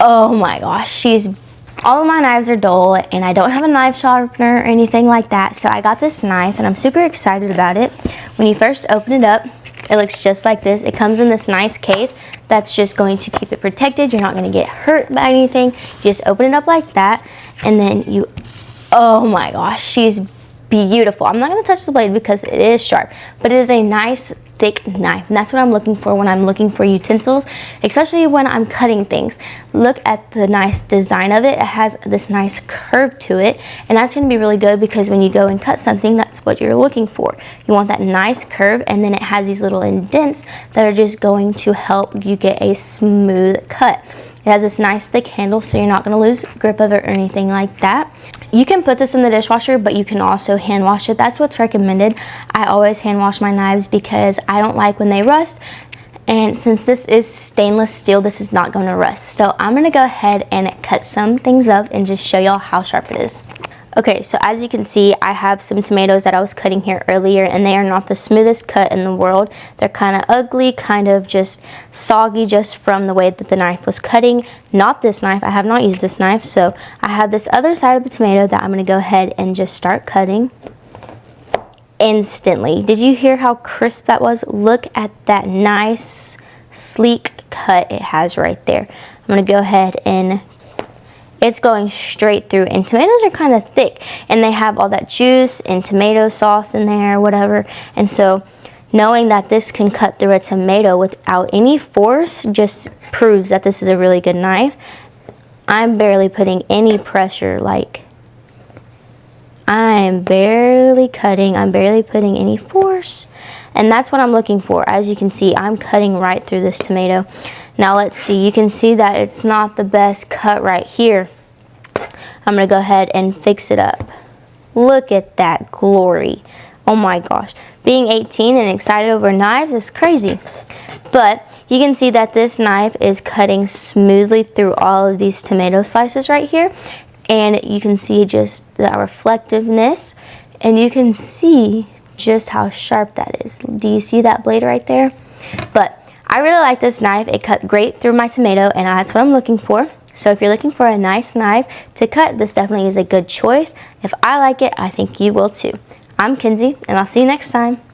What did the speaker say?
Oh my gosh, all of my knives are dull and I don't have a knife sharpener or anything like that. So I got this knife and I'm super excited about it. When you first open it up, it looks just like this. It comes in this nice case that's just going to keep it protected. You're not going to get hurt by anything. You just open it up like that, and then oh my gosh, she's beautiful. I'm not going to touch the blade because it is sharp, but it is a nice thick knife, and that's what I'm looking for when I'm looking for utensils, especially when I'm cutting things. Look at the nice design of it. It has this nice curve to it, and that's going to be really good because when you go and cut something, that's what you're looking for. You want that nice curve, and then it has these little indents that are just going to help you get a smooth cut. It has this nice thick handle, so you're not going to lose grip of it or anything like that. You can put this in the dishwasher, but you can also hand wash it. That's what's recommended. I always hand wash my knives because I don't like when they rust. And since this is stainless steel, this is not going to rust. So I'm going to go ahead and cut some things up and just show y'all how sharp it is. Okay, so as you can see, I have some tomatoes that I was cutting here earlier, and they are not the smoothest cut in the world. They're kind of ugly, kind of just soggy just from the way that the knife was cutting. Not this knife. I have not used this knife, so I have this other side of the tomato that I'm going to go ahead and just start cutting instantly. Did you hear how crisp that was? Look at that nice, sleek cut it has right there. I'm going to go ahead and it's going straight through, and tomatoes are kind of thick and they have all that juice and tomato sauce in there, whatever. And so knowing that this can cut through a tomato without any force just proves that this is a really good knife. I'm barely putting any pressure, like I'm barely cutting, I'm barely putting any force, and that's what I'm looking for. As you can see, I'm cutting right through this tomato. Now let's see, you can see that it's not the best cut right here. I'm going to go ahead and fix it up. Look at that glory. Oh my gosh. Being 18 and excited over knives is crazy. But you can see that this knife is cutting smoothly through all of these tomato slices right here. And you can see just that reflectiveness. And you can see just how sharp that is. Do you see that blade right there? But I really like this knife. It cut great through my tomato, and that's what I'm looking for. So if you're looking for a nice knife to cut, this definitely is a good choice. If I like it, I think you will too. I'm Kinsey, and I'll see you next time.